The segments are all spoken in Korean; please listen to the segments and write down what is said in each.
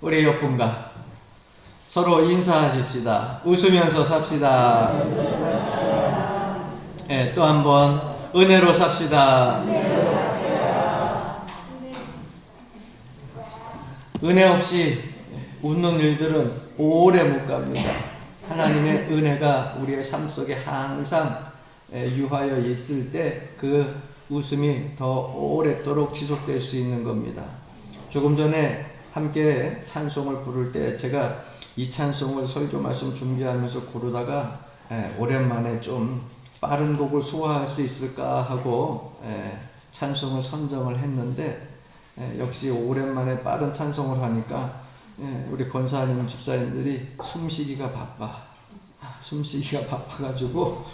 우리 옆분과 서로 인사하십시다. 웃으면서 삽시다. 네, 또 한 번 은혜로 삽시다. 은혜 없이 웃는 일들은 오래 못 갑니다. 하나님의 은혜가 우리의 삶 속에 항상 유하여 있을 때 그 웃음이 더 오랫도록 지속될 수 있는 겁니다. 조금 전에 함께 찬송을 부를 때 제가 이 찬송을 설교 말씀 준비하면서 고르다가 오랜만에 좀 빠른 곡을 소화할 수 있을까 하고 찬송을 선정을 했는데 역시 오랜만에 빠른 찬송을 하니까 우리 권사님 집사님들이 숨쉬기가 바빠가지고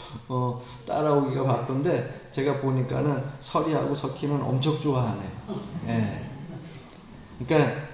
따라오기가 바쁜데 제가 보니까는 서리하고 석희는 엄청 좋아하네요. 그러니까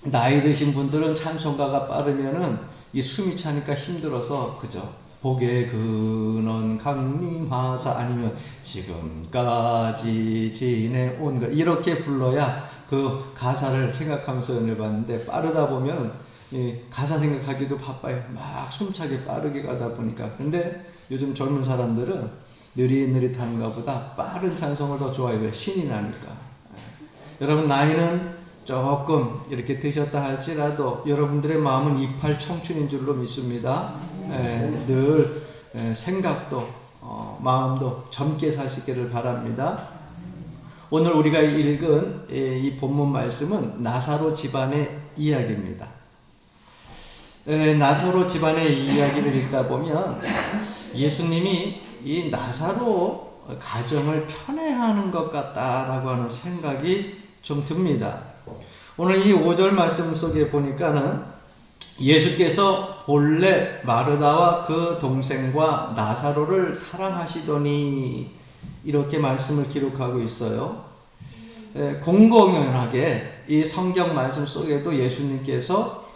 나이 드신 분들은 찬송가가 빠르면은 이 숨이 차니까 힘들어서 그죠? 복의 근원 강림하사 아니면 지금까지 지내온 것 이렇게 불러야 그 가사를 생각하면서 연을 받는데 빠르다 보면 이 가사 생각하기도 바빠요. 막 숨차게 빠르게 가다 보니까. 근데 요즘 젊은 사람들은 느릿느릿한가 보다 빠른 찬송을 더 좋아해요. 왜? 신이 나니까. 여러분 나이는 조금 이렇게 드셨다 할지라도 여러분들의 마음은 이팔 청춘인 줄로 믿습니다. 늘 생각도 마음도 젊게 사시기를 바랍니다. 오늘 우리가 읽은 이 본문 말씀은 나사로 집안의 이야기입니다. 나사로 집안의 이야기를 읽다 보면 예수님이 이 나사로 가정을 편애하는 것 같다라고 하는 생각이 좀 듭니다. 오늘 이 5절 말씀 속에 보니까는 예수께서 본래 마르다와 그 동생과 나사로를 사랑하시더니 이렇게 말씀을 기록하고 있어요. 공공연하게 이 성경 말씀 속에도 예수님께서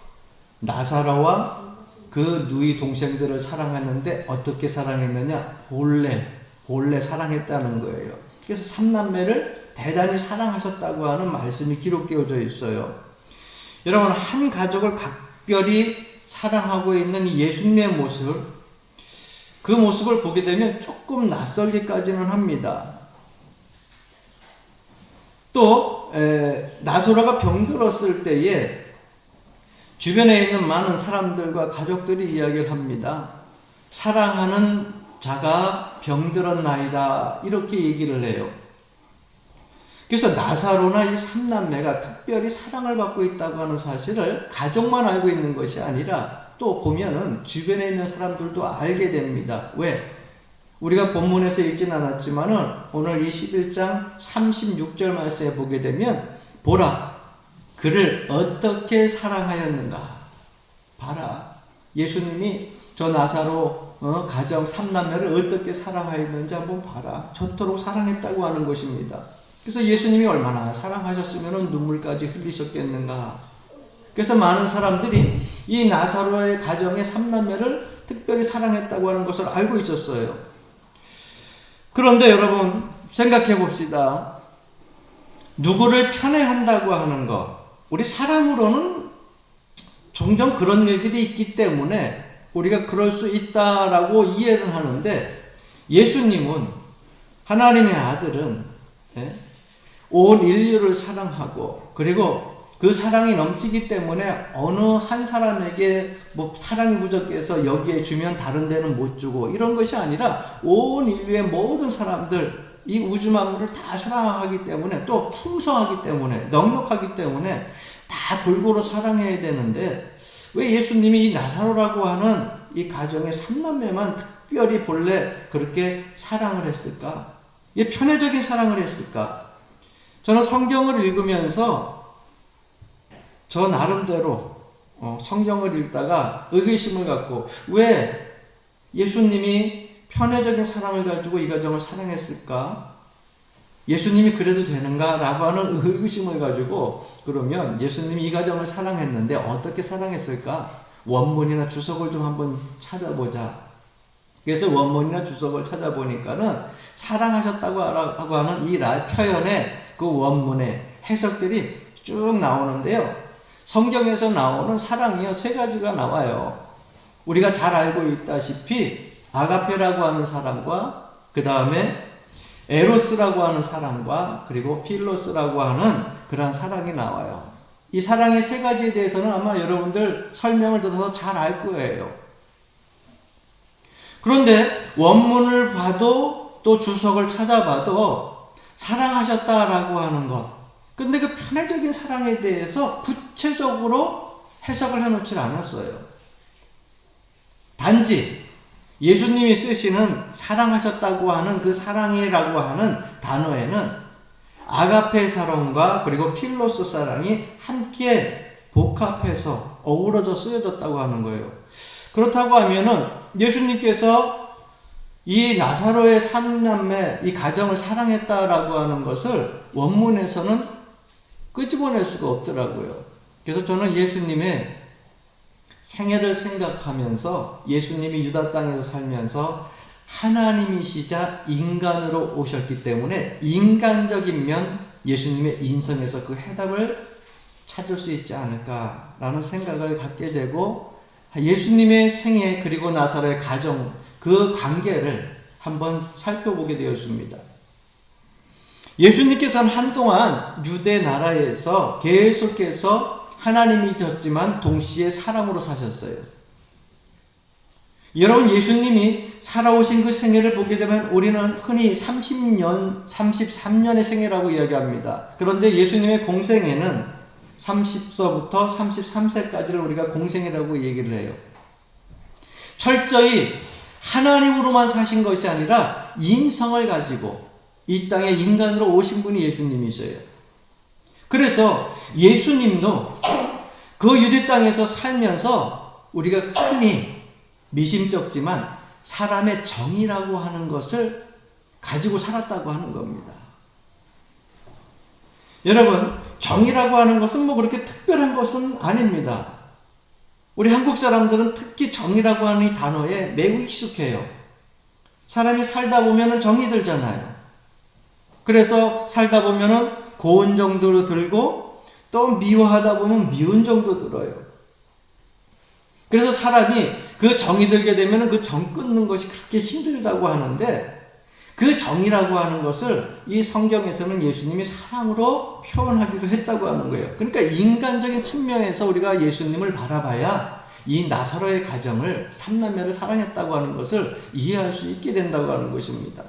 나사로와 그 누이 동생들을 사랑했는데 어떻게 사랑했느냐? 본래 사랑했다는 거예요. 그래서 삼남매를 대단히 사랑하셨다고 하는 말씀이 기록되어져 있어요. 여러분 한 가족을 각별히 사랑하고 있는 예수님의 모습, 그 모습을 보게 되면 조금 낯설기까지는 합니다. 또 나사로가 병들었을 때에 주변에 있는 많은 사람들과 가족들이 이야기를 합니다. 사랑하는 자가 병들었나이다 이렇게 얘기를 해요. 그래서 나사로나 이 삼남매가 특별히 사랑을 받고 있다고 하는 사실을 가족만 알고 있는 것이 아니라 또 보면은 주변에 있는 사람들도 알게 됩니다. 왜? 우리가 본문에서 읽진 않았지만은 오늘 이 11장 36절 말씀에 보게 되면 보라 그를 어떻게 사랑하였는가. 봐라 예수님이 저 나사로 가정 삼남매를 어떻게 사랑하였는지 한번 봐라. 저토록 사랑했다고 하는 것입니다. 그래서 예수님이 얼마나 사랑하셨으면 눈물까지 흘리셨겠는가. 그래서 많은 사람들이 이 나사로의 가정의 삼남매를 특별히 사랑했다고 하는 것을 알고 있었어요. 그런데 여러분 생각해 봅시다. 누구를 편애한다고 하는 것, 우리 사람으로는 종종 그런 일들이 있기 때문에 우리가 그럴 수 있다라고 이해를 하는데 예수님은 하나님의 아들은 온 인류를 사랑하고 그리고 그 사랑이 넘치기 때문에 어느 한 사람에게 뭐 사랑이 부족해서 여기에 주면 다른 데는 못 주고 이런 것이 아니라 온 인류의 모든 사람들 이 우주 만물을 다 사랑하기 때문에 또 풍성하기 때문에 넉넉하기 때문에 다 골고루 사랑해야 되는데 왜 예수님이 이 나사로라고 하는 이 가정의 삼남매만 특별히 본래 그렇게 사랑을 했을까? 이 편애적인 사랑을 했을까? 저는 성경을 읽으면서 저 나름대로 성경을 읽다가 의구심을 갖고 왜 예수님이 편애적인 사랑을 가지고 이 가정을 사랑했을까? 예수님이 그래도 되는가? 라고 하는 의구심을 가지고 그러면 예수님이 이 가정을 사랑했는데 어떻게 사랑했을까? 원문이나 주석을 좀 한번 찾아보자. 그래서 원문이나 주석을 찾아보니까는 사랑하셨다고 하는 이 표현의 그 원문의 해석들이 쭉 나오는데요. 성경에서 나오는 사랑이요, 세 가지가 나와요. 우리가 잘 알고 있다시피 아가페라고 하는 사랑과 그 다음에 에로스라고 하는 사랑과 그리고 필로스라고 하는 그러한 사랑이 나와요. 이 사랑의 세 가지에 대해서는 아마 여러분들 설명을 들어서 잘 알 거예요. 그런데 원문을 봐도 또 주석을 찾아봐도 사랑하셨다라고 하는 것, 근데 그 편애적인 사랑에 대해서 구체적으로 해석을 해놓지 않았어요. 단지 예수님이 쓰시는 사랑하셨다고 하는 그 사랑이라고 하는 단어에는 아가페 사랑과 그리고 필로스 사랑이 함께 복합해서 어우러져 쓰여졌다고 하는 거예요. 그렇다고 하면은 예수님께서 이 나사로의 삼남매 이 가정을 사랑했다라고 하는 것을 원문에서는 끄집어낼 수가 없더라고요. 그래서 저는 예수님의 생애를 생각하면서 예수님이 유다 땅에서 살면서 하나님이시자 인간으로 오셨기 때문에 인간적인 면 예수님의 인성에서 그 해답을 찾을 수 있지 않을까라는 생각을 갖게 되고 예수님의 생애 그리고 나사로의 가정 그 관계를 한번 살펴보게 되었습니다. 예수님께서는 한동안 유대 나라에서 계속해서 하나님이셨지만 동시에 사람으로 사셨어요. 여러분 예수님이 살아오신 그 생애를 보게 되면 우리는 흔히 30년, 33년의 생애라고 이야기합니다. 그런데 예수님의 공생애는 30서부터 33세까지를 우리가 공생애라고 얘기를 해요. 철저히 하나님으로만 사신 것이 아니라 인성을 가지고 이 땅에 인간으로 오신 분이 예수님이세요. 그래서 예수님도 그 유대 땅에서 살면서 우리가 흔히 미심쩍지만 사람의 정의라고 하는 것을 가지고 살았다고 하는 겁니다. 여러분, 정의라고 하는 것은 뭐 그렇게 특별한 것은 아닙니다. 우리 한국 사람들은 특히 정의라고 하는 이 단어에 매우 익숙해요. 사람이 살다 보면은 정이 들잖아요. 그래서 살다 보면은 고운 정도로 들고 또 미워하다 보면 미운 정도 들어요. 그래서 사람이 그 정이 들게 되면 그 정 끊는 것이 그렇게 힘들다고 하는데 그 정이라고 하는 것을 이 성경에서는 예수님이 사랑으로 표현하기도 했다고 하는 거예요. 그러니까 인간적인 측면에서 우리가 예수님을 바라봐야 이 나사로의 가정을 삼남매를 사랑했다고 하는 것을 이해할 수 있게 된다고 하는 것입니다.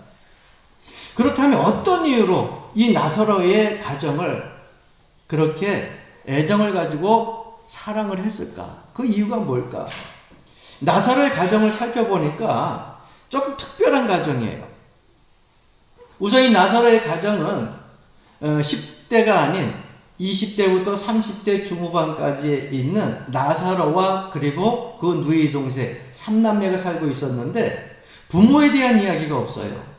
그렇다면 어떤 이유로 이 나사로의 가정을 그렇게 애정을 가지고 사랑을 했을까? 그 이유가 뭘까? 나사로의 가정을 살펴보니까 조금 특별한 가정이에요. 우선 이 나사로의 가정은 10대가 아닌 20대부터 30대 중후반까지 있는 나사로와 그리고 그 누이 동생 3남매가 살고 있었는데 부모에 대한 이야기가 없어요.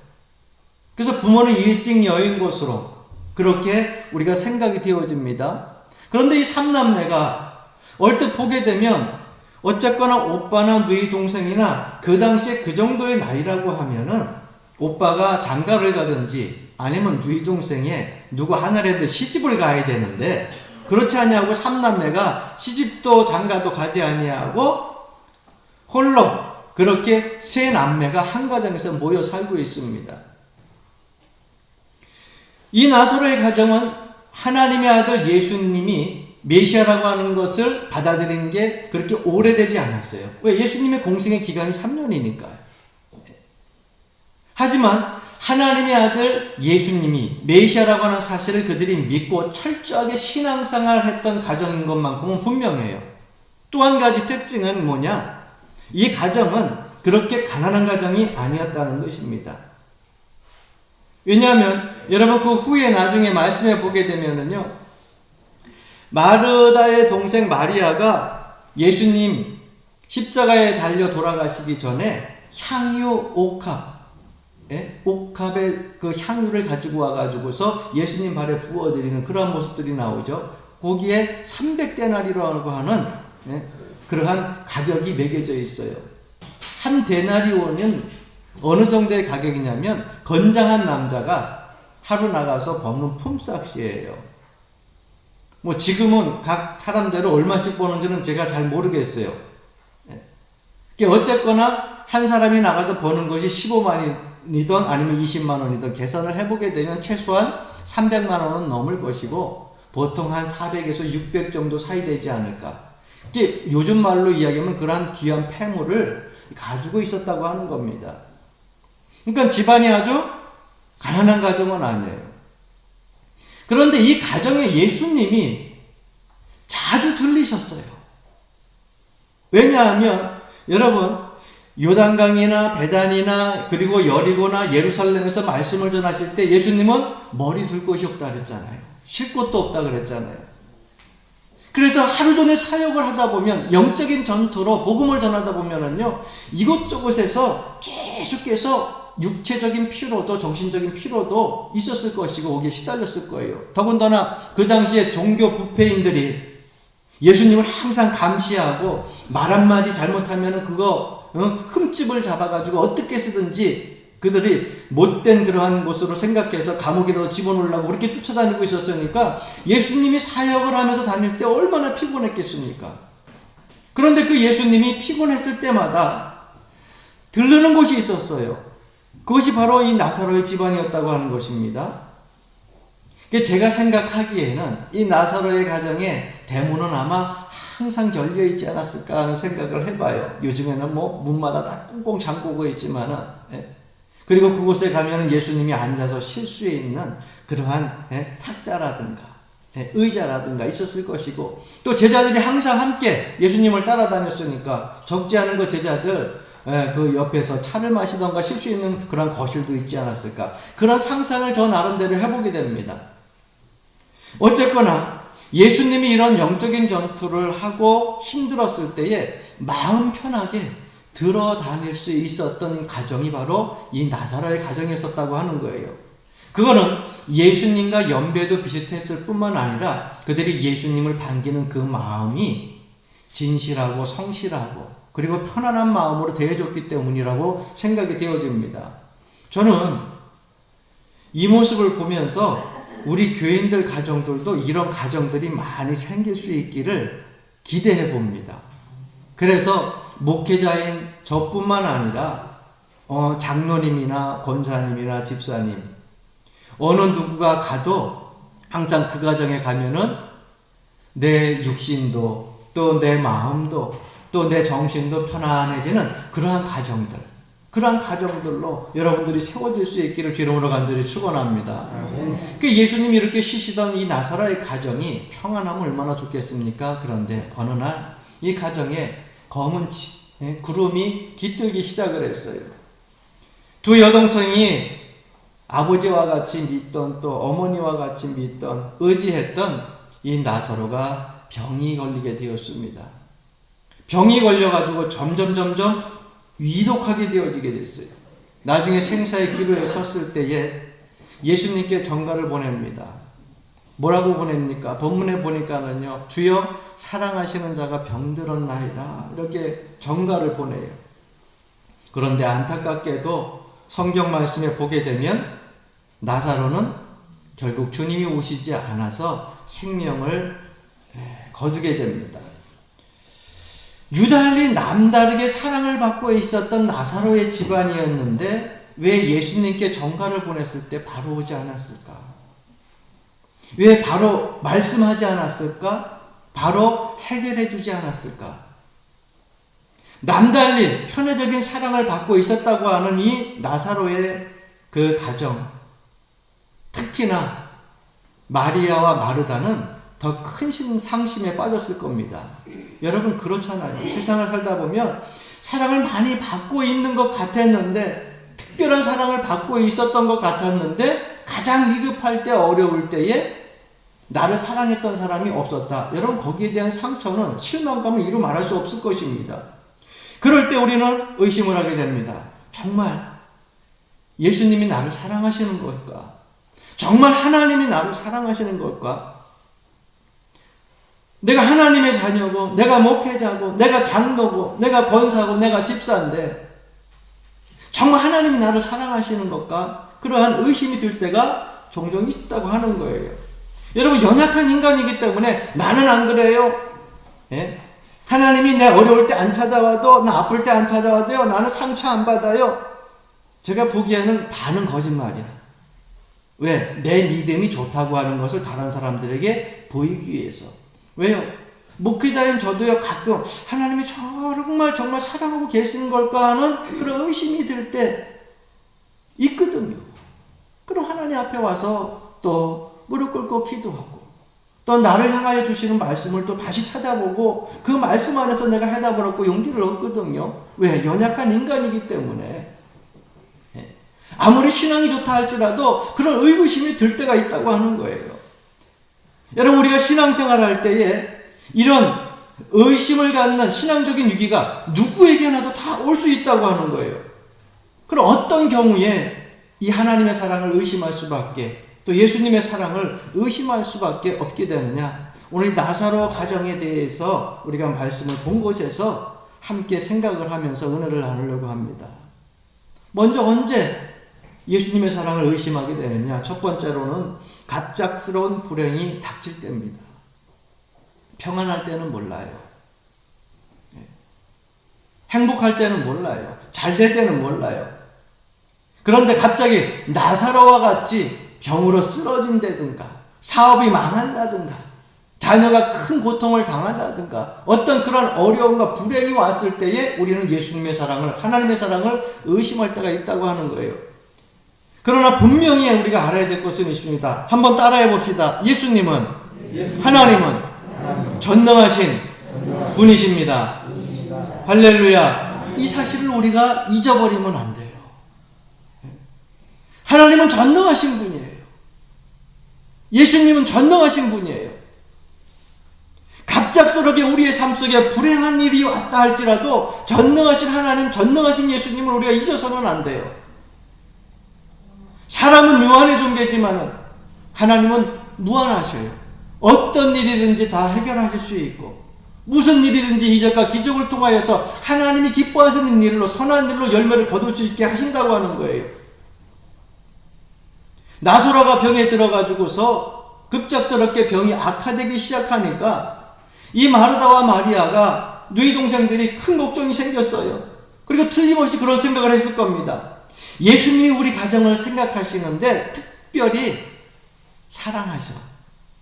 그래서 부모는 일찍 여인 것으로 그렇게 우리가 생각이 되어집니다. 그런데 이 3남매가 얼핏 보게 되면 어쨌거나 오빠나 누이 동생이나 그 당시에 그 정도의 나이라고 하면은 오빠가 장가를 가든지 아니면 누이 동생에 누구 하나라도 시집을 가야 되는데 그렇지 아니하고 3남매가 시집도 장가도 가지 아니하고 홀로 그렇게 세 남매가 한 가정에서 모여 살고 있습니다. 이 나사로의 가정은 하나님의 아들 예수님이 메시아라고 하는 것을 받아들이는 게 그렇게 오래되지 않았어요. 왜? 예수님의 공생의 기간이 3년이니까요. 하지만 하나님의 아들 예수님이 메시아라고 하는 사실을 그들이 믿고 철저하게 신앙생활을 했던 가정인 것만큼은 분명해요. 또 한 가지 특징은 뭐냐? 이 가정은 그렇게 가난한 가정이 아니었다는 것입니다. 왜냐하면 여러분 그 후에 나중에 말씀해 보게 되면은요, 마르다의 동생 마리아가 예수님 십자가에 달려 돌아가시기 전에 향유 옥합의 그 향유를 가지고 와가지고서 예수님 발에 부어드리는 그러한 모습들이 나오죠. 거기에 300데나리라고 하는 그러한 가격이 매겨져 있어요. 한 데나리온은 어느 정도의 가격이냐면 건장한 남자가 하루 나가서 벗는 품삯이에요. 뭐 지금은 각 사람대로 얼마씩 버는지는 제가 잘 모르겠어요. 어쨌거나 한 사람이 나가서 버는 것이 15만이든 아니면 20만 원이든 계산을 해보게 되면 최소한 300만 원은 넘을 것이고 보통 한 400에서 600 정도 사이 되지 않을까. 요즘 말로 이야기하면 그러한 귀한 폐물을 가지고 있었다고 하는 겁니다. 그러니까 집안이 아주 가난한 가정은 아니에요. 그런데 이 가정에 예수님이 자주 들리셨어요. 왜냐하면 여러분 요단강이나 베단이나 그리고 여리고나 예루살렘에서 말씀을 전하실 때 예수님은 머리 둘 곳이 없다 그랬잖아요. 쉴 곳도 없다 그랬잖아요. 그래서 하루 종일 사역을 하다 보면 영적인 전투로 복음을 전하다 보면은요 이곳저곳에서 계속해서 육체적인 피로도 정신적인 피로도 있었을 것이고 거기에 시달렸을 거예요. 더군다나 그 당시에 종교 부패인들이 예수님을 항상 감시하고 말 한마디 잘못하면은 그거 흠집을 잡아가지고 어떻게 쓰든지 그들이 못된 그러한 곳으로 생각해서 감옥에도 집어넣으려고 그렇게 쫓아다니고 있었으니까 예수님이 사역을 하면서 다닐 때 얼마나 피곤했겠습니까? 그런데 그 예수님이 피곤했을 때마다 들르는 곳이 있었어요. 그것이 바로 이 나사로의 집안이었다고 하는 것입니다. 제가 생각하기에는 이 나사로의 가정에 대문은 아마 항상 열려있지 않았을까 하는 생각을 해봐요. 요즘에는 뭐 문마다 다 꽁꽁 잠그고 있지만은 그리고 그곳에 가면 예수님이 앉아서 쉴 수 있는 그러한 탁자라든가 의자라든가 있었을 것이고 또 제자들이 항상 함께 예수님을 따라다녔으니까 적지 않은 그 제자들 그 옆에서 차를 마시던가 쉴 수 있는 그런 거실도 있지 않았을까. 그런 상상을 저 나름대로 해보게 됩니다. 어쨌거나 예수님이 이런 영적인 전투를 하고 힘들었을 때에 마음 편하게 들어 다닐 수 있었던 가정이 바로 이 나사로의 가정이었었다고 하는 거예요. 그거는 예수님과 연배도 비슷했을 뿐만 아니라 그들이 예수님을 반기는 그 마음이 진실하고 성실하고 그리고 편안한 마음으로 대해줬기 때문이라고 생각이 되어집니다. 저는 이 모습을 보면서 우리 교인들 가정들도 이런 가정들이 많이 생길 수 있기를 기대해 봅니다. 그래서 목회자인 저뿐만 아니라 장로님이나 권사님이나 집사님 어느 누구가 가도 항상 그 가정에 가면은 내 육신도 또 내 마음도 또 내 정신도 편안해지는 그러한 가정들로 여러분들이 세워질 수 있기를 주님으로 간절히 축원합니다. 예수님이 이렇게 쉬시던 이 나사로의 가정이 평안하면 얼마나 좋겠습니까? 그런데 어느 날 이 가정에 검은 구름이 깃들기 시작을 했어요. 두 여동생이 아버지와 같이 믿던 또 어머니와 같이 믿던 의지했던 이 나사로가 병이 걸리게 되었습니다. 병이 걸려가지고 점점 위독하게 되어지게 됐어요. 나중에 생사의 기로에 섰을 때에 예수님께 전가를 보냅니다. 뭐라고 보냅니까? 본문에 보니까는요, 주여 사랑하시는 자가 병들었나이다 이렇게 전가를 보내요. 그런데 안타깝게도 성경 말씀에 보게 되면 나사로는 결국 주님이 오시지 않아서 생명을 거두게 됩니다. 유달리 남다르게 사랑을 받고 있었던 나사로의 집안이었는데 왜 예수님께 전가를 보냈을 때 바로 오지 않았을까? 왜 바로 말씀하지 않았을까? 바로 해결해 주지 않았을까? 남달리 편애적인 사랑을 받고 있었다고 하는 이 나사로의 그 가정, 특히나 마리아와 마르다는 더 큰 상심에 빠졌을 겁니다. 여러분 그렇잖아요. 세상을 살다 보면 사랑을 많이 받고 있는 것 같았는데 특별한 사랑을 받고 있었던 것 같았는데 가장 위급할 때 어려울 때에 나를 사랑했던 사람이 없었다. 여러분 거기에 대한 상처는 실망감을 이루 말할 수 없을 것입니다. 그럴 때 우리는 의심을 하게 됩니다. 정말 예수님이 나를 사랑하시는 걸까? 정말 하나님이 나를 사랑하시는 걸까? 내가 하나님의 자녀고 내가 목회자고 내가 장로고 내가 권사고 내가 집사인데 정말 하나님이 나를 사랑하시는 걸까? 그러한 의심이 들 때가 종종 있다고 하는 거예요. 여러분, 연약한 인간이기 때문에 나는 안 그래요. 예? 하나님이 내 어려울 때 안 찾아와도, 나 아플 때 안 찾아와도요, 나는 상처 안 받아요. 제가 보기에는 반은 거짓말이야. 왜? 내 믿음이 좋다고 하는 것을 다른 사람들에게 보이기 위해서. 왜요? 목회자인 저도요, 가끔 하나님이 정말 사랑하고 계시는 걸까 하는 그런 의심이 들 때 있거든요. 그럼 하나님 앞에 와서 또 무릎 꿇고 기도하고, 또 나를 향하여 주시는 말씀을 또 다시 찾아보고, 그 말씀 안에서 내가 해답을 얻고 용기를 얻거든요. 왜? 연약한 인간이기 때문에. 아무리 신앙이 좋다 할지라도 그런 의구심이 들 때가 있다고 하는 거예요. 여러분, 우리가 신앙생활 할 때에 이런 의심을 갖는 신앙적인 위기가 누구에게나도 다 올 수 있다고 하는 거예요. 그럼 어떤 경우에 이 하나님의 사랑을 의심할 수밖에, 또 예수님의 사랑을 의심할 수밖에 없게 되느냐? 오늘 나사로 가정에 대해서 우리가 말씀을 본 곳에서 함께 생각을 하면서 은혜를 나누려고 합니다. 먼저 언제 예수님의 사랑을 의심하게 되느냐? 첫 번째로는 갑작스러운 불행이 닥칠 때입니다. 평안할 때는 몰라요. 행복할 때는 몰라요. 잘 될 때는 몰라요. 그런데 갑자기 나사로와 같이 병으로 쓰러진다든가, 사업이 망한다든가, 자녀가 큰 고통을 당한다든가, 어떤 그런 어려움과 불행이 왔을 때에 우리는 예수님의 사랑을, 하나님의 사랑을 의심할 때가 있다고 하는 거예요. 그러나 분명히 우리가 알아야 될 것은 있습니다. 한번 따라해 봅시다. 예수님은, 하나님은 전능하신 분이십니다. 할렐루야. 이 사실을 우리가 잊어버리면 안 돼요. 하나님은 전능하신 분이에요. 예수님은 전능하신 분이에요. 갑작스럽게 우리의 삶 속에 불행한 일이 왔다 할지라도 전능하신 하나님, 전능하신 예수님을 우리가 잊어서는 안 돼요. 사람은 유한의 존재지만 하나님은 무한하셔요. 어떤 일이든지 다 해결하실 수 있고, 무슨 일이든지 이적과 기적을 통하여서 하나님이 기뻐하시는 일로, 선한 일로 열매를 거둘 수 있게 하신다고 하는 거예요. 나사로가 병에 들어가지고서 급작스럽게 병이 악화되기 시작하니까 이 마르다와 마리아가 누이 동생들이 큰 걱정이 생겼어요. 그리고 틀림없이 그런 생각을 했을 겁니다. 예수님이 우리 가정을 생각하시는데 특별히 사랑하셔.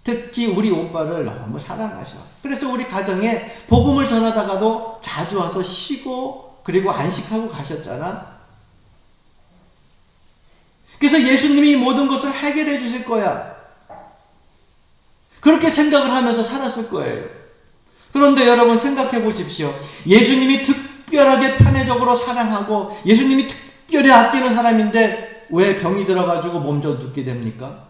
특히 우리 오빠를 너무 사랑하셔. 그래서 우리 가정에 복음을 전하다가도 자주 와서 쉬고 그리고 안식하고 가셨잖아. 그래서 예수님이 이 모든 것을 해결해 주실 거야. 그렇게 생각을 하면서 살았을 거예요. 그런데 여러분 생각해 보십시오. 예수님이 특별하게 편애적으로 사랑하고 예수님이 특별히 아끼는 사람인데 왜 병이 들어가지고 몸져 눕게 됩니까?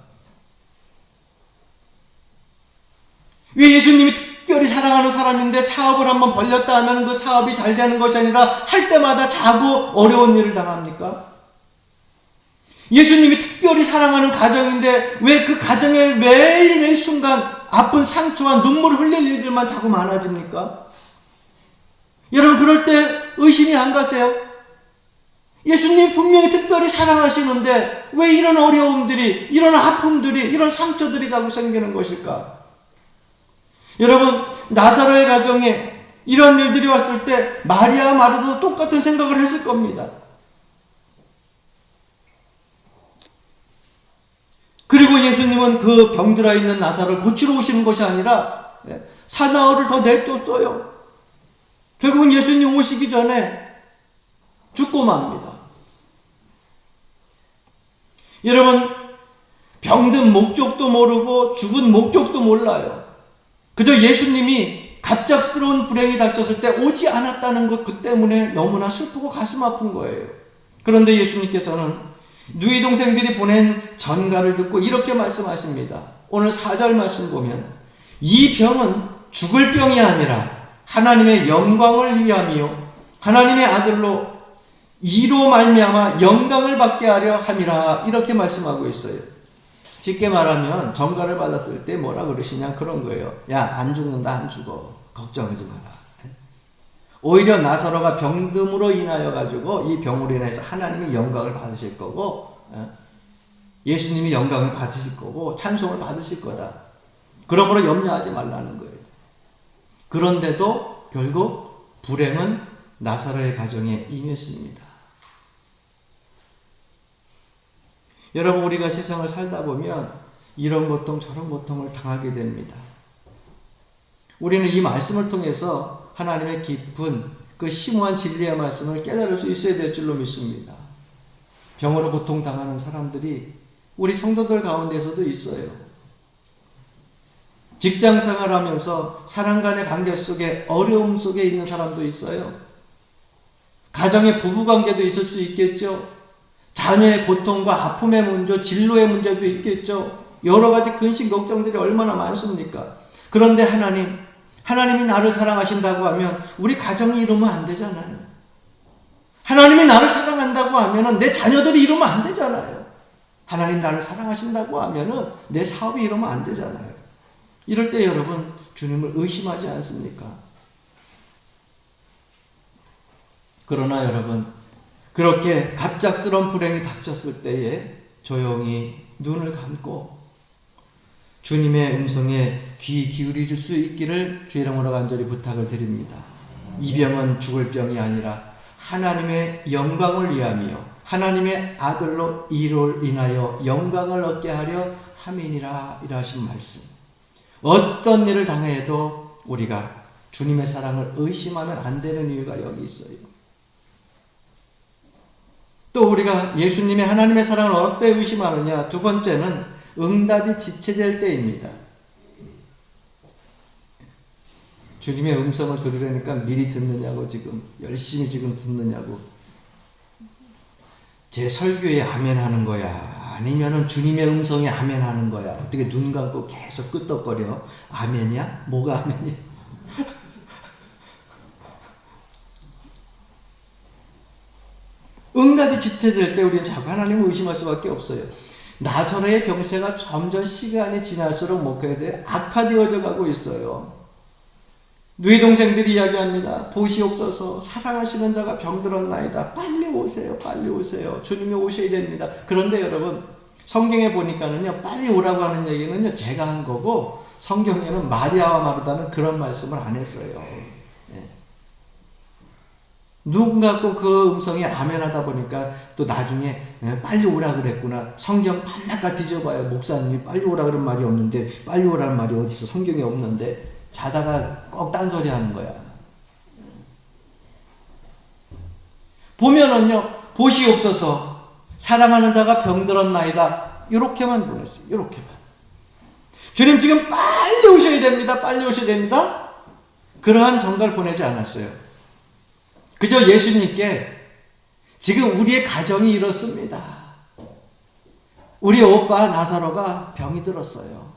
왜 예수님이 특별히 사랑하는 사람인데 사업을 한번 벌렸다 하면 그 사업이 잘 되는 것이 아니라 할 때마다 자고 어려운 일을 당합니까? 예수님이 특별히 사랑하는 가정인데 왜 그 가정에 매일 순간 아픈 상처와 눈물을 흘릴 일들만 자꾸 많아집니까? 여러분 그럴 때 의심이 안 가세요? 예수님 분명히 특별히 사랑하시는데 왜 이런 어려움들이, 이런 아픔들이, 이런 상처들이 자꾸 생기는 것일까? 여러분 나사로의 가정에 이런 일들이 왔을 때 마리아와 마르다도 똑같은 생각을 했을 겁니다. 그리고 예수님은 그 병들어 있는 나사로를 고치러 오시는 것이 아니라 사나흘을 더 냅뒀어요. 결국은 예수님 오시기 전에 죽고 맙니다. 여러분 병든 목적도 모르고 죽은 목적도 몰라요. 그저 예수님이 갑작스러운 불행이 닥쳤을 때 오지 않았다는 것 그 때문에 너무나 슬프고 가슴 아픈 거예요. 그런데 예수님께서는 누이 동생들이 보낸 전가를 듣고 이렇게 말씀하십니다. 오늘 4절 말씀 보면 이 병은 죽을 병이 아니라 하나님의 영광을 위함이요 하나님의 아들로 이로 말미암아 영광을 받게 하려 함이라 이렇게 말씀하고 있어요. 쉽게 말하면 전가를 받았을 때 뭐라 그러시냐 그런 거예요. 야, 안 죽는다, 안 죽어. 걱정하지 마라. 오히려 나사로가 병듦으로 인하여 가지고 이 병으로 인해서 하나님이 영광을 받으실 거고 예수님이 영광을 받으실 거고 찬송을 받으실 거다. 그러므로 염려하지 말라는 거예요. 그런데도 결국 불행은 나사로의 가정에 임했습니다. 여러분, 우리가 세상을 살다 보면 이런 고통 저런 고통을 당하게 됩니다. 우리는 이 말씀을 통해서 하나님의 깊은 그 심오한 진리의 말씀을 깨달을 수 있어야 될 줄로 믿습니다. 병으로 고통당하는 사람들이 우리 성도들 가운데서도 있어요. 직장생활 하면서 사람 간의 관계 속에 어려움 속에 있는 사람도 있어요. 가정의 부부관계도 있을 수 있겠죠. 자녀의 고통과 아픔의 문제, 진로의 문제도 있겠죠. 여러 가지 근심 걱정들이 얼마나 많습니까? 그런데 하나님이 나를 사랑하신다고 하면 우리 가정이 이러면 안 되잖아요. 하나님이 나를 사랑한다고 하면 내 자녀들이 이러면 안 되잖아요. 하나님 나를 사랑하신다고 하면 내 사업이 이러면 안 되잖아요. 이럴 때 여러분, 주님을 의심하지 않습니까? 그러나 여러분, 그렇게 갑작스러운 불행이 닥쳤을 때에 조용히 눈을 감고 주님의 음성에 귀 기울일 수 있기를 주 이름으로 간절히 부탁을 드립니다. 이 병은 죽을 병이 아니라 하나님의 영광을 위하며 하나님의 아들로 이를 인하여 영광을 얻게 하려 함이니라. 이러하신 말씀. 어떤 일을 당해도 우리가 주님의 사랑을 의심하면 안 되는 이유가 여기 있어요. 또 우리가 예수님의 하나님의 사랑을 어때 의심하느냐? 두 번째는 응답이 지체될 때입니다. 주님의 음성을 들으려니까 미리 듣느냐고, 지금 열심히 지금 듣느냐고. 제 설교에 아멘 하는 거야? 아니면은 주님의 음성에 아멘 하는 거야? 어떻게 눈 감고 계속 끄떡거려? 아멘이야? 뭐가 아멘이야? 응답이 지체될 때 우리는 자꾸 하나님을 의심할 수밖에 없어요. 나사로의 병세가 점점 시간이 지날수록 목회에 악화되어져 가고 있어요. 누이 동생들이 이야기합니다. 보시옵소서, 사랑하시는 자가 병들었나이다. 빨리 오세요, 빨리 오세요. 주님이 오셔야 됩니다. 그런데 여러분, 성경에 보니까는요, 빨리 오라고 하는 얘기는요, 제가 한 거고, 성경에는 마리아와 마르다는 그런 말씀을 안 했어요. 누군가 그 음성에 아멘하다 보니까 또 나중에 빨리 오라 그랬구나. 성경 반나까 뒤져봐요. 목사님이 빨리 오라 그런 말이 없는데, 빨리 오라는 말이 어디서 성경에 없는데, 자다가 꼭 딴소리 하는 거야. 보면은요, 보시옵소서, 사랑하는 자가 병들었나이다. 이렇게만 보냈어요. 이렇게만. 주님 지금 빨리 오셔야 됩니다. 빨리 오셔야 됩니다. 그러한 전가를 보내지 않았어요. 그저 예수님께 지금 우리의 가정이 이렇습니다. 우리 오빠 나사로가 병이 들었어요.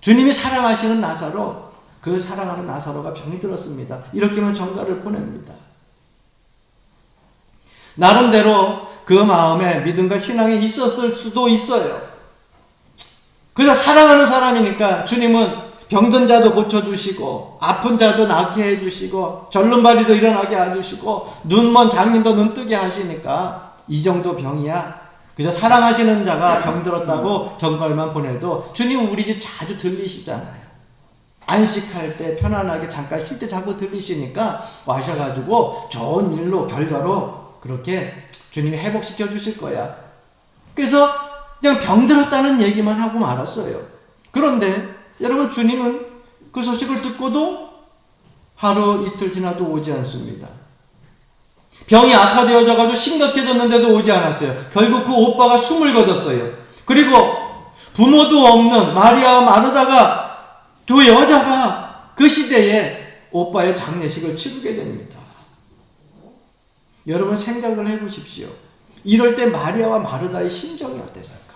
주님이 사랑하시는 나사로, 그 사랑하는 나사로가 병이 들었습니다. 이렇게만 전가를 보냅니다. 나름대로 그 마음에 믿음과 신앙이 있었을 수도 있어요. 그래서 사랑하는 사람이니까 주님은 병든 자도 고쳐주시고, 아픈 자도 낫게 해주시고, 절름발이도 일어나게 해주시고, 눈먼 장님도 눈뜨게 하시니까 이 정도 병이야. 그저 사랑하시는 자가 병들었다고 전갈만 보내도 주님 우리 집 자주 들리시잖아요. 안식할 때 편안하게 잠깐 쉴 때 자꾸 들리시니까 와셔가지고 좋은 일로 결과로 그렇게 주님이 회복시켜 주실 거야. 그래서 그냥 병들었다는 얘기만 하고 말았어요. 그런데 여러분, 주님은 그 소식을 듣고도 하루 이틀 지나도 오지 않습니다. 병이 악화되어져가지고 심각해졌는데도 오지 않았어요. 결국 그 오빠가 숨을 거뒀어요. 그리고 부모도 없는 마리아와 마르다가, 두 여자가 그 시대에 오빠의 장례식을 치르게 됩니다. 여러분 생각을 해보십시오. 이럴 때 마리아와 마르다의 심정이 어땠을까?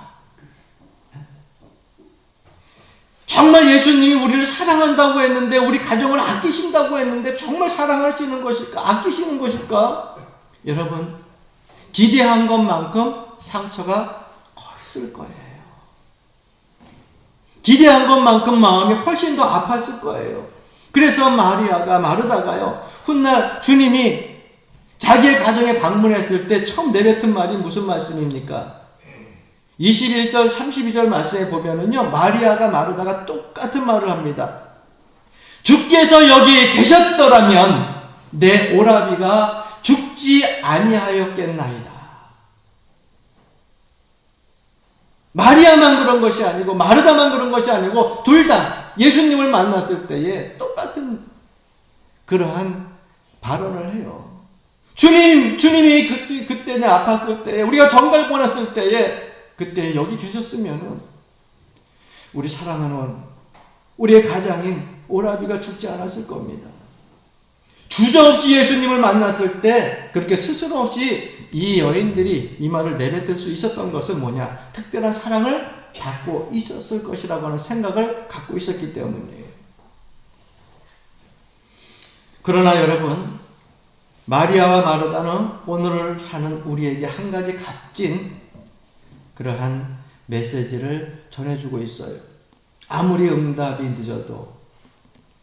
정말 예수님이 우리를 사랑한다고 했는데, 우리 가정을 아끼신다고 했는데 정말 사랑하시는 것일까? 아끼시는 것일까? 여러분, 기대한 것만큼 상처가 컸을 거예요. 기대한 것만큼 마음이 훨씬 더 아팠을 거예요. 그래서 마르다가요, 훗날 주님이 자기의 가정에 방문했을 때 처음 내뱉은 말이 무슨 말씀입니까? 21절 32절 말씀에 보면은요, 마리아가 마르다가 똑같은 말을 합니다. 주께서 여기 계셨더라면 내 오라비가 죽지 아니하였겠나이다. 마리아만 그런 것이 아니고 마르다만 그런 것이 아니고 둘 다 예수님을 만났을 때에 똑같은 그러한 발언을 해요. 주님이 그때 내 아팠을 때에, 우리가 정갈 보냈을 때에 그때 여기 계셨으면은 우리 사랑하는 우리의 가장인 오라비가 죽지 않았을 겁니다. 주저없이 예수님을 만났을 때 그렇게 스스럼 없이 이 여인들이 이 말을 내뱉을 수 있었던 것은 뭐냐? 특별한 사랑을 받고 있었을 것이라고 하는 생각을 갖고 있었기 때문이에요. 그러나 여러분, 마리아와 마르다는 오늘을 사는 우리에게 한 가지 값진 그러한 메시지를 전해주고 있어요. 아무리 응답이 늦어도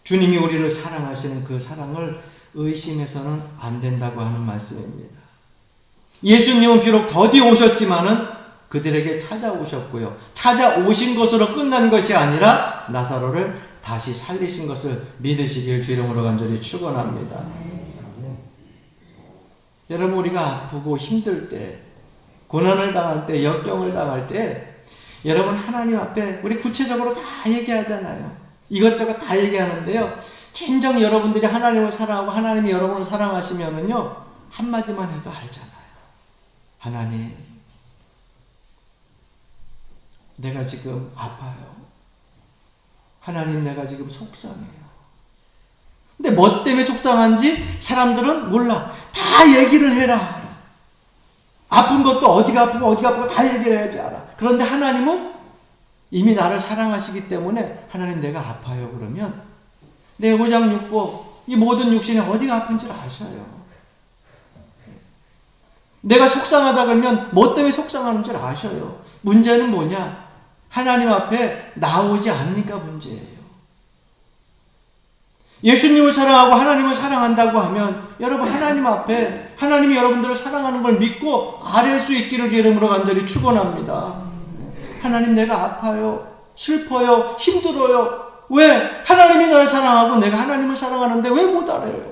주님이 우리를 사랑하시는 그 사랑을 의심해서는 안 된다고 하는 말씀입니다. 예수님은 비록 더디 오셨지만은 그들에게 찾아오셨고요. 찾아오신 것으로 끝난 것이 아니라 나사로를 다시 살리신 것을 믿으시길 주 이름으로 간절히 축원합니다. 여러분, 우리가 아프고 힘들 때, 고난을 당할 때, 역경을 당할 때 여러분 하나님 앞에 우리 구체적으로 다 얘기하잖아요. 이것저것 다 얘기하는데요. 진정 여러분들이 하나님을 사랑하고 하나님이 여러분을 사랑하시면은요, 한마디만 해도 알잖아요. 하나님, 내가 지금 아파요. 하나님, 내가 지금 속상해요. 근데 뭐 때문에 속상한지 사람들은 몰라. 다 얘기를 해라. 아픈 것도 어디가 아프고 다 얘기를 해야지 알아. 그런데 하나님은 이미 나를 사랑하시기 때문에 하나님, 내가 아파요 그러면 내 오장육부 이 모든 육신이 어디가 아픈지를 아셔요. 내가 속상하다 그러면 뭐 때문에 속상하는지를 아셔요. 문제는 뭐냐? 하나님 앞에 나오지 않으니까 문제예요. 예수님을 사랑하고 하나님을 사랑한다고 하면 여러분 하나님 앞에 하나님이 여러분들을 사랑하는 걸 믿고 아뢰 수 있기를 주 이름으로 간절히 축원합니다. 하나님, 내가 아파요. 슬퍼요. 힘들어요. 왜? 하나님이 나를 사랑하고 내가 하나님을 사랑하는데 왜 못 알아요?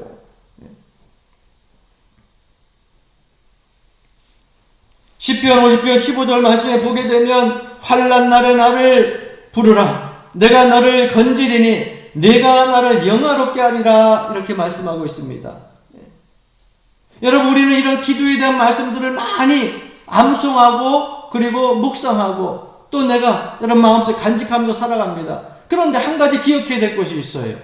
시편 50편 15절 말씀에 보게 되면 환난 날에 나를 부르라. 내가 너를 건지리니 내가 나를 영화롭게 하리라. 이렇게 말씀하고 있습니다. 여러분, 우리는 이런 기도에 대한 말씀들을 많이 암송하고 그리고 묵상하고 또 내가 여러분 마음속에 간직하면서 살아갑니다. 그런데 한 가지 기억해야 될 것이 있어요.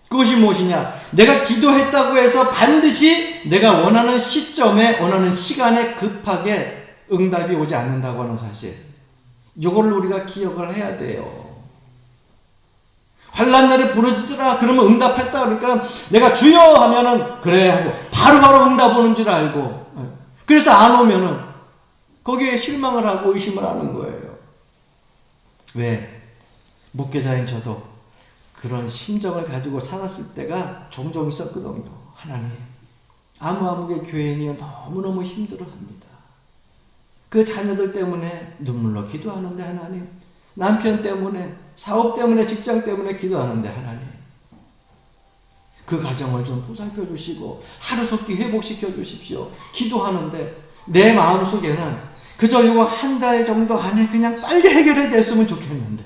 그것이 무엇이냐? 내가 기도했다고 해서 반드시 내가 원하는 시점에 원하는 시간에 급하게 응답이 오지 않는다고 하는 사실, 이거를 우리가 기억을 해야 돼요. 환난 날에 부르짖으라 그러면 응답했다 그러니까 내가 주여 하면은 그래 하고 바로바로 응답 오는 줄 알고, 그래서 안 오면은 거기에 실망을 하고 의심을 하는 거예요. 왜? 목회자인 저도 그런 심정을 가지고 살았을 때가 종종 있었거든요. 하나님, 아무개 교인이 너무너무 힘들어합니다. 그 자녀들 때문에 눈물로 기도하는데 하나님, 남편 때문에, 사업 때문에, 직장 때문에 기도하는데 하나님, 그 가정을 좀 보살펴 주시고 하루속히 회복시켜 주십시오. 기도하는데 내 마음속에는 그저 이거 한 달 정도 안에 그냥 빨리 해결이 됐으면 좋겠는데,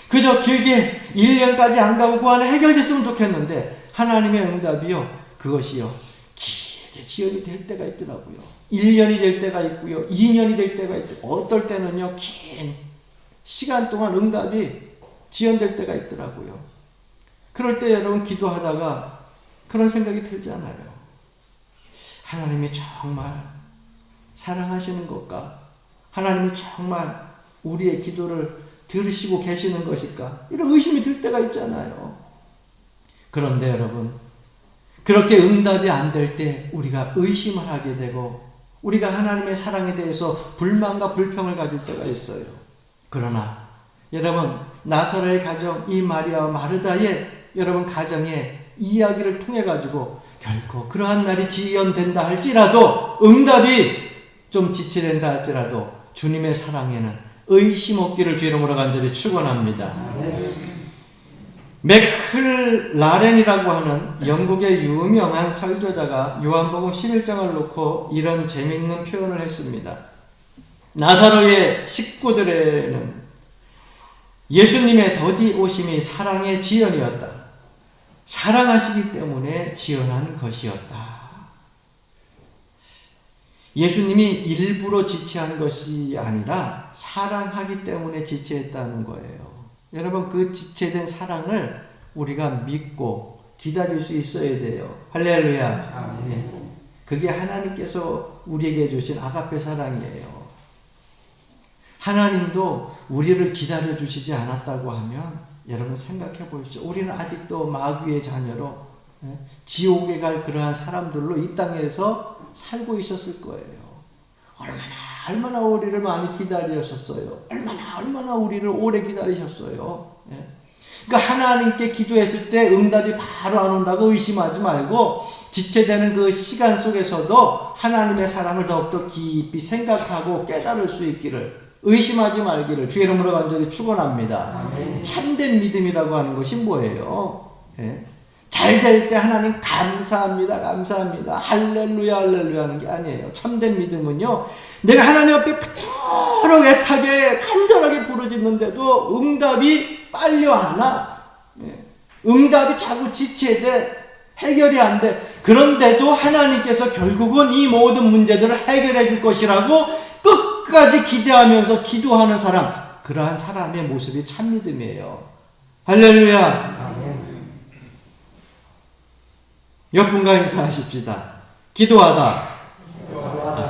그저 길게 1년까지 안 가고 그 안에 해결됐으면 좋겠는데 하나님의 응답이요, 그것이요 길게 지연이 될 때가 있더라고요. 1년이 될 때가 있고요, 2년이 될 때가 있고, 어떨 때는요 긴 시간 동안 응답이 지연될 때가 있더라고요. 그럴 때 여러분 기도하다가 그런 생각이 들잖아요. 하나님이 정말 사랑하시는 것과 하나님이 정말 우리의 기도를 들으시고 계시는 것일까? 이런 의심이 들 때가 있잖아요. 그런데 여러분, 그렇게 응답이 안 될 때 우리가 의심을 하게 되고 우리가 하나님의 사랑에 대해서 불만과 불평을 가질 때가 있어요. 그러나 여러분, 나사로의 가정, 이 마리아와 마르다의 여러분 가정의 이야기를 통해 가지고 결코 그러한 날이 지연된다 할지라도, 응답이 좀 지체된다 할지라도 주님의 사랑에는 의심 없기를 주 이름으로 간절히 축원합니다. 맥클라렌이라고 하는 영국의 유명한 설교자가 요한복음 11장을 놓고 이런 재미있는 표현을 했습니다. 나사로의 식구들에는 예수님의 더디 오심이 사랑의 지연이었다. 사랑하시기 때문에 지연한 것이었다. 예수님이 일부러 지체한 것이 아니라 사랑하기 때문에 지체했다는 거예요. 여러분, 그 지체된 사랑을 우리가 믿고 기다릴 수 있어야 돼요. 할렐루야. 네. 그게 하나님께서 우리에게 주신 아가페 사랑이에요. 하나님도 우리를 기다려 주시지 않았다고 하면 여러분 생각해 보십시오. 우리는 아직도 마귀의 자녀로 지옥에 갈 그러한 사람들로 이 땅에서 살고 있었을 거예요. 얼마나 우리를 많이 기다리셨어요. 얼마나 우리를 오래 기다리셨어요. 그러니까 하나님께 기도했을 때 응답이 바로 안 온다고 의심하지 말고 지체되는 그 시간 속에서도 하나님의 사랑을 더욱더 깊이 생각하고 깨달을 수 있기를, 의심하지 말기를 주 이름으로 간절히 축원합니다. 참된 믿음이라고 하는 것이 뭐예요? 잘 될 때 하나님 감사합니다, 감사합니다, 할렐루야, 할렐루야 하는 게 아니에요. 참된 믿음은요, 내가 하나님 앞에 그토록 애타게 간절하게 부르짖는데도 응답이 빨리 안 와. 응답이 자꾸 지체돼, 해결이 안 돼. 그런데도 하나님께서 결국은 이 모든 문제들을 해결해 줄 것이라고 끝까지 기대하면서 기도하는 사람, 그러한 사람의 모습이 참 믿음이에요. 할렐루야. 옆분과 인사하십시다. 기도하다.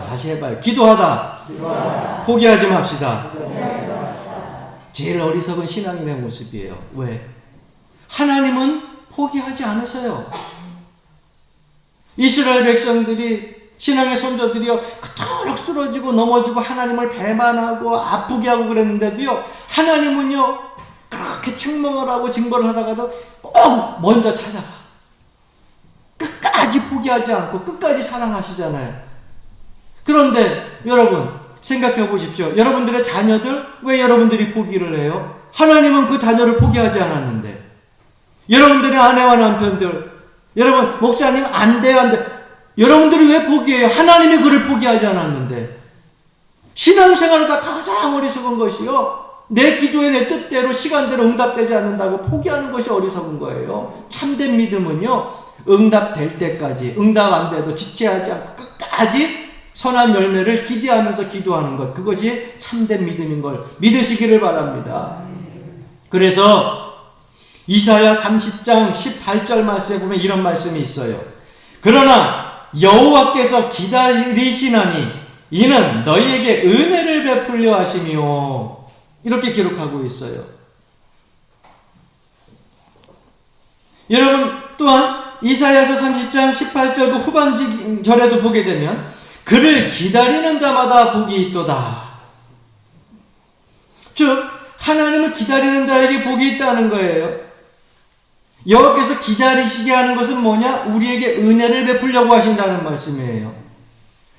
다시 해봐요. 기도하다. 포기하지 맙시다. 제일 어리석은 신앙인의 모습이에요. 왜? 하나님은 포기하지 않으세요. 이스라엘 백성들이, 신앙의 선조들이요, 그토록 쓰러지고 넘어지고 하나님을 배반하고 아프게 하고 그랬는데도요, 하나님은요, 그렇게 책망을 하고 징벌을 하다가도 꼭 먼저 찾아가. 끝까지 포기하지 않고 끝까지 사랑하시잖아요. 그런데 여러분 생각해 보십시오. 여러분들의 자녀들, 왜 여러분들이 포기를 해요? 하나님은 그 자녀를 포기하지 않았는데. 여러분들의 아내와 남편들, 여러분 목사님 안 돼요, 안 돼. 여러분들이 왜 포기해요? 하나님이 그를 포기하지 않았는데. 신앙생활을 다 가장 어리석은 것이요, 내 기도에 내 뜻대로 시간대로 응답되지 않는다고 포기하는 것이 어리석은 거예요. 참된 믿음은요, 응답될 때까지, 응답 안 돼도 지체하지 않고 끝까지 선한 열매를 기대하면서 기도하는 것, 그것이 참된 믿음인 걸 믿으시기를 바랍니다. 그래서 이사야 30장 18절 말씀에 보면 이런 말씀이 있어요. 그러나 여호와께서 기다리시나니 이는 너희에게 은혜를 베풀려 하심이요, 이렇게 기록하고 있어요. 여러분 또한 이사야서 30장 18절 그 후반절에도 보게 되면 그를 기다리는 자마다 복이 있도다. 즉 하나님은 기다리는 자에게 복이 있다는 거예요. 여호와께서 기다리시게 하는 것은 뭐냐? 우리에게 은혜를 베풀려고 하신다는 말씀이에요.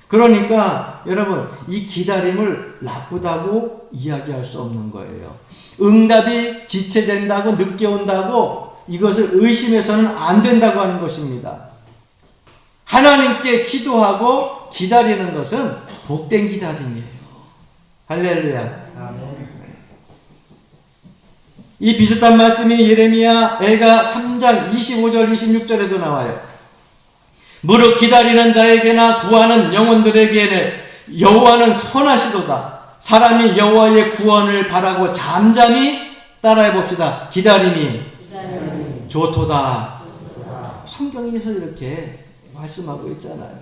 그러니까 여러분, 이 기다림을 나쁘다고 이야기할 수 없는 거예요. 응답이 지체된다고, 늦게 온다고 이것을 의심해서는 안 된다고 하는 것입니다. 하나님께 기도하고 기다리는 것은 복된 기다림이에요. 할렐루야. 이 비슷한 말씀이 예레미야 애가 3장 25절 26절에도 나와요. 무릇 기다리는 자에게나 구하는 영혼들에게는 여호와는 선하시도다. 사람이 여호와의 구원을 바라고 잠잠히, 따라해 봅시다, 기다림이 좋도다. 성경에서 이렇게 말씀하고 있잖아요.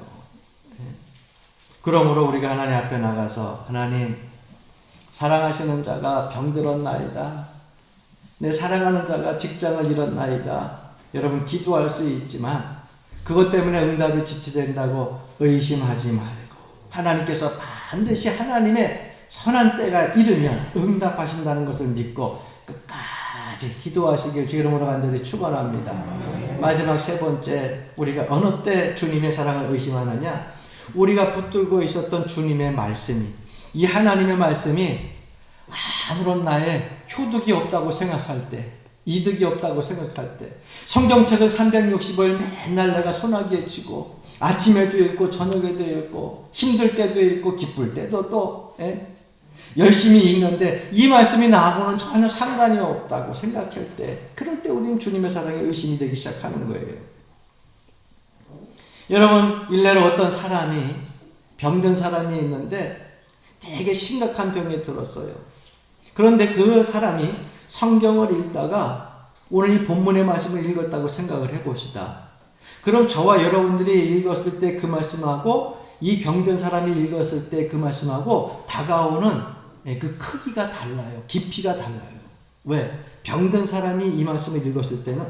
그러므로 우리가 하나님 앞에 나가서, 하나님, 사랑하시는 자가 병들었나이다, 내 사랑하는 자가 직장을 잃었나이다. 여러분 기도할 수 있지만 그것 때문에 응답이 지체된다고 의심하지 말고, 하나님께서 반드시 하나님의 선한 때가 이르면 응답하신다는 것을 믿고 끝까지 기도하시길 주 이름으로 간절히 축원합니다. 마지막 세 번째, 우리가 어느 때 주님의 사랑을 의심하느냐? 우리가 붙들고 있었던 주님의 말씀이 이 하나님의 말씀이 아무런 나의 효득이 없다고 생각할 때, 이득이 없다고 생각할 때, 성경책을 360일 맨날 내가 소나기에 치고 아침에도 읽고 저녁에도 읽고 힘들 때도 읽고 기쁠 때도 또 열심히 읽는데 이 말씀이 나하고는 전혀 상관이 없다고 생각할 때, 그럴 때 우리는 주님의 사랑에 의심이 되기 시작하는 거예요. 여러분, 일례로 어떤 사람이, 병든 사람이 있는데 되게 심각한 병이 들었어요. 그런데 그 사람이 성경을 읽다가 오늘 이 본문의 말씀을 읽었다고 생각을 해봅시다. 그럼 저와 여러분들이 읽었을 때 그 말씀하고 이 병든 사람이 읽었을 때 그 말씀하고 다가오는 그 크기가 달라요. 깊이가 달라요. 왜? 병든 사람이 이 말씀을 읽었을 때는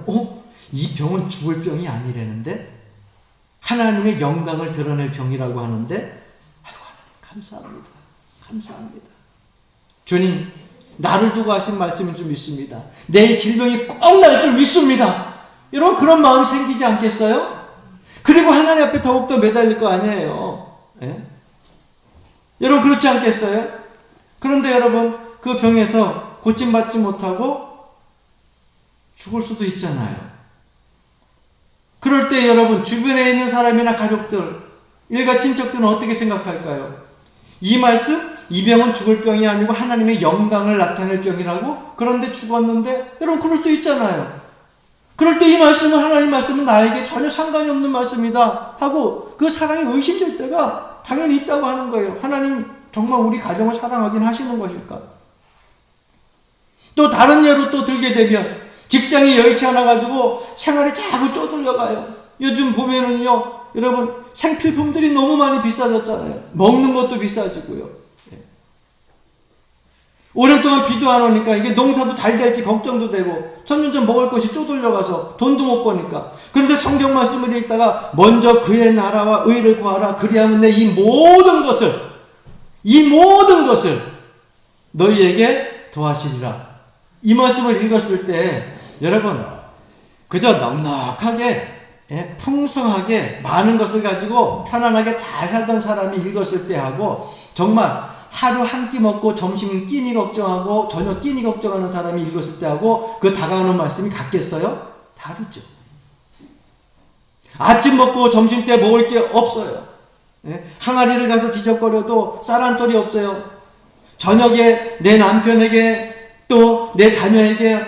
이 병은 죽을 병이 아니라는데, 하나님의 영광을 드러낼 병이라고 하는데, 아이고 하나님 감사합니다. 감사합니다. 주님, 나를 두고 하신 말씀을 좀 믿습니다. 내 질병이 꼭 날 줄 믿습니다. 여러분, 그런 마음이 생기지 않겠어요? 그리고 하나님 앞에 더욱더 매달릴 거 아니에요. 예? 여러분, 그렇지 않겠어요? 그런데 여러분, 그 병에서 고침받지 못하고 죽을 수도 있잖아요. 그럴 때 여러분, 주변에 있는 사람이나 가족들, 일가 친척들은 어떻게 생각할까요? 이 말씀? 이 병은 죽을 병이 아니고 하나님의 영광을 나타낼 병이라고? 그런데 죽었는데? 여러분, 그럴 수 있잖아요. 그럴 때 이 말씀은, 하나님 말씀은 나에게 전혀 상관이 없는 말씀이다 하고 그 사랑이 의심될 때가 당연히 있다고 하는 거예요. 하나님 정말 우리 가정을 사랑하긴 하시는 것일까? 또 다른 예로 또 들게 되면 직장이 여의치 않아가지고 생활이 자꾸 쪼들려가요. 요즘 보면은요, 여러분, 생필품들이 너무 많이 비싸졌잖아요. 먹는 것도 비싸지고요. 오랫동안 비도 안 오니까 이게 농사도 잘 될지 걱정도 되고, 점점점 먹을 것이 쪼들려가서 돈도 못 버니까. 그런데 성경 말씀을 읽다가 먼저 그의 나라와 의를 구하라. 그리하면 내 이 모든 것을 너희에게 더하시리라. 이 말씀을 읽었을 때 여러분, 그저 넉넉하게 풍성하게 많은 것을 가지고 편안하게 잘 살던 사람이 읽었을 때 하고, 정말 하루 한 끼 먹고 점심 끼니 걱정하고 저녁 끼니 걱정하는 사람이 읽었을 때 하고 그 다가오는 말씀이 같겠어요? 다르죠. 아침 먹고 점심 때 먹을 게 없어요. 항아리를 가서 뒤적거려도 쌀 한 톨이 없어요. 저녁에 내 남편에게 또 내 자녀에게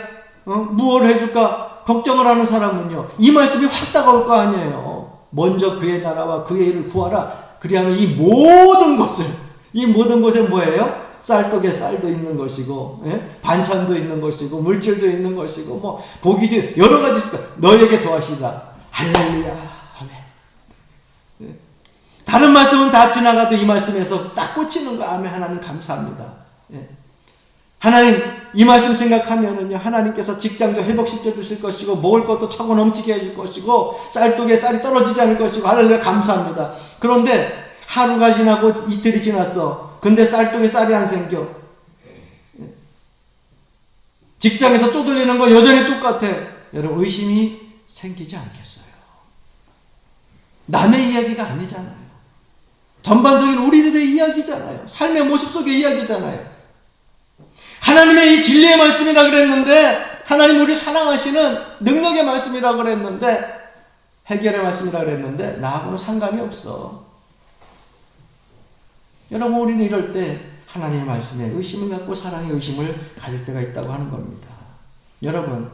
무엇을 해줄까 걱정을 하는 사람은요, 이 말씀이 확 다가올 거 아니에요. 먼저 그의 나라와 그의 일을 구하라. 그리하면 이 모든 것에 뭐예요? 쌀떡에 쌀도 있는 것이고, 반찬도 있는 것이고, 물질도 있는 것이고, 뭐 고기도 여러 가지 있을까? 너에게 더하시라. 할렐루야. 아멘. 다른 말씀은 다 지나가도 이 말씀에서 딱 꽂히는 거. 아멘. 하나님 감사합니다. 하나님, 이 말씀 생각하면은요, 하나님께서 직장도 회복시켜 주실 것이고, 먹을 것도 차고 넘치게 해줄 것이고, 쌀독에 쌀이 떨어지지 않을 것이고, 할렐루야 감사합니다. 그런데 하루가 지나고 이틀이 지났어. 근데 쌀독에 쌀이 안 생겨. 직장에서 쪼들리는 거 여전히 똑같아. 여러분, 의심이 생기지 않겠어요? 남의 이야기가 아니잖아요. 전반적인 우리들의 이야기잖아요. 삶의 모습 속의 이야기잖아요. 하나님의 이 진리의 말씀이라 그랬는데, 하나님 우리 사랑하시는 능력의 말씀이라 그랬는데, 해결의 말씀이라 그랬는데 나하고는 상관이 없어. 여러분, 우리는 이럴 때 하나님의 말씀에 의심을 갖고 사랑의 의심을 가질 때가 있다고 하는 겁니다. 여러분,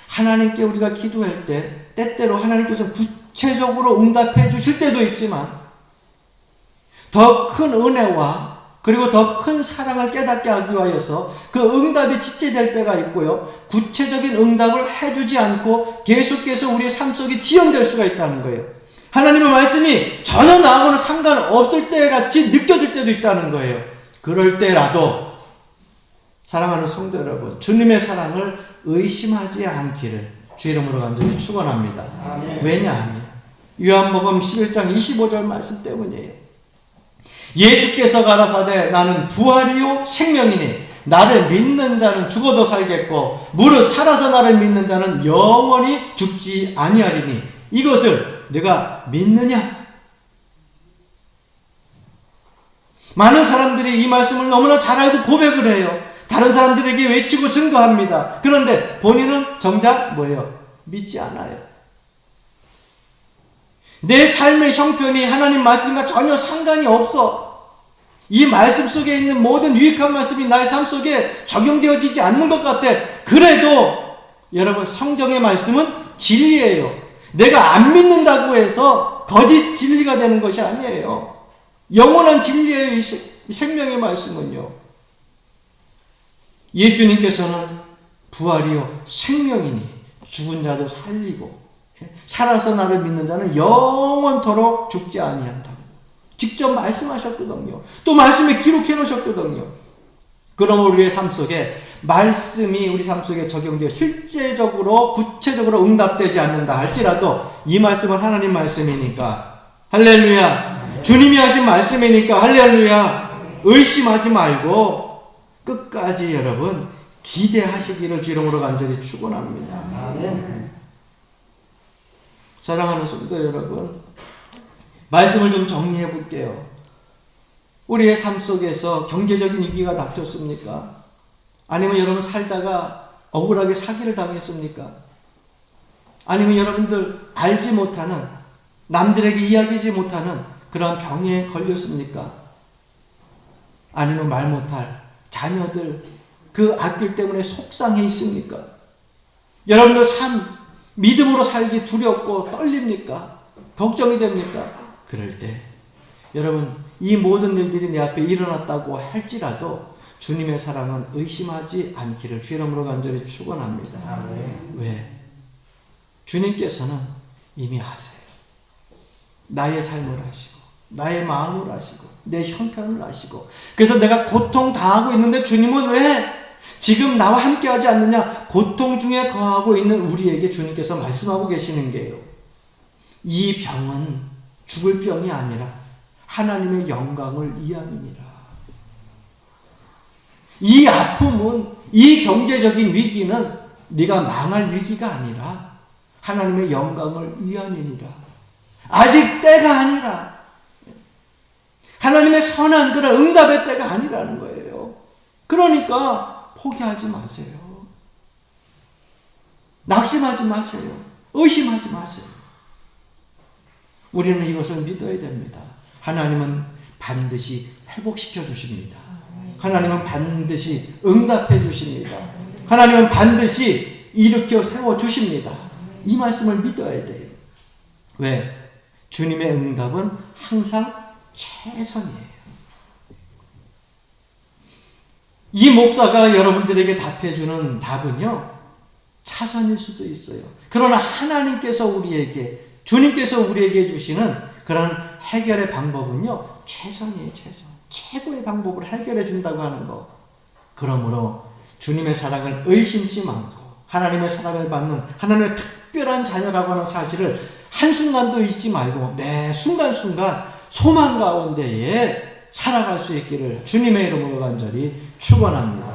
하나님께 우리가 기도할 때 때때로 하나님께서 구체적으로 응답해 주실 때도 있지만, 더 큰 은혜와 그리고 더 큰 사랑을 깨닫게 하기 위하여서 그 응답이 지체될 때가 있고요, 구체적인 응답을 해주지 않고 계속해서 우리의 삶 속에 지연될 수가 있다는 거예요. 하나님의 말씀이 전혀 나하고는 상관없을 때 같이 느껴질 때도 있다는 거예요. 그럴 때라도 사랑하는 성도 여러분, 주님의 사랑을 의심하지 않기를 주 이름으로 간절히 축원합니다. 왜냐하면 요한복음 11장 25절 말씀 때문이에요. 예수께서 가라사대 나는 부활이요 생명이니 나를 믿는 자는 죽어도 살겠고 무릇 살아서 나를 믿는 자는 영원히 죽지 아니하리니 이것을 네가 믿느냐? 많은 사람들이 이 말씀을 너무나 잘 알고 고백을 해요. 다른 사람들에게 외치고 증거합니다. 그런데 본인은 정작 뭐예요? 믿지 않아요. 내 삶의 형편이 하나님 말씀과 전혀 상관이 없어. 이 말씀 속에 있는 모든 유익한 말씀이 나의 삶 속에 적용되어지지 않는 것 같아. 그래도 여러분, 성경의 말씀은 진리예요. 내가 안 믿는다고 해서 거짓 진리가 되는 것이 아니에요. 영원한 진리예요. 이 생명의 말씀은요. 예수님께서는 부활이요 생명이니 죽은 자도 살리고 살아서 나를 믿는 자는 영원토록 죽지 아니한다고 직접 말씀하셨거든요. 또 말씀에 기록해 놓으셨거든요. 그럼 우리의 삶 속에 말씀이 우리 삶 속에 적용되어 실제적으로 구체적으로 응답되지 않는다 할지라도 이 말씀은 하나님 말씀이니까 할렐루야, 주님이 하신 말씀이니까 할렐루야, 의심하지 말고 끝까지 여러분 기대하시기를 주 이름으로 간절히 축원합니다. 아멘. 사랑하는 성도 여러분, 말씀을 좀 정리해 볼게요. 우리의 삶 속에서 경제적인 위기가 닥쳤습니까? 아니면 여러분 살다가 억울하게 사기를 당했습니까? 아니면 여러분들 알지 못하는, 남들에게 이야기하지 못하는 그런 병에 걸렸습니까? 아니면 말 못할 자녀들 그 악길 때문에 속상해 있습니까? 여러분들 삶 믿음으로 살기 두렵고 떨립니까? 걱정이 됩니까? 그럴 때 여러분, 이 모든 일들이 내 앞에 일어났다고 할지라도 주님의 사랑은 의심하지 않기를 주 이름으로 간절히 축원합니다. 왜? 주님께서는 이미 아세요. 나의 삶을 아시고 나의 마음을 아시고 내 형편을 아시고, 그래서 내가 고통 당하고 있는데 주님은 왜 지금 나와 함께하지 않느냐? 고통 중에 거하고 있는 우리에게 주님께서 말씀하고 계시는 게요, 이 병은 죽을 병이 아니라 하나님의 영광을 위함이니라. 이 아픔은, 이 경제적인 위기는 네가 망할 위기가 아니라 하나님의 영광을 위함이니라. 아직 때가 아니라, 하나님의 선한 그런 응답의 때가 아니라는 거예요. 그러니까 포기하지 마세요. 낙심하지 마세요. 의심하지 마세요. 우리는 이것을 믿어야 됩니다. 하나님은 반드시 회복시켜 주십니다. 하나님은 반드시 응답해 주십니다. 하나님은 반드시 일으켜 세워 주십니다. 이 말씀을 믿어야 돼요. 왜? 주님의 응답은 항상 최선이에요. 이 목사가 여러분들에게 답해주는 답은요, 차선일 수도 있어요. 그러나 하나님께서 우리에게, 주님께서 우리에게 주시는 그런 해결의 방법은요, 최선이에요. 최선. 최고의 방법을 해결해 준다고 하는 거. 그러므로 주님의 사랑을 의심치 말고 하나님의 사랑을 받는 하나님의 특별한 자녀라고 하는 사실을 한순간도 잊지 말고 매 순간순간 소망 가운데에 살아갈 수 있기를 주님의 이름으로 간절히 축원합니다.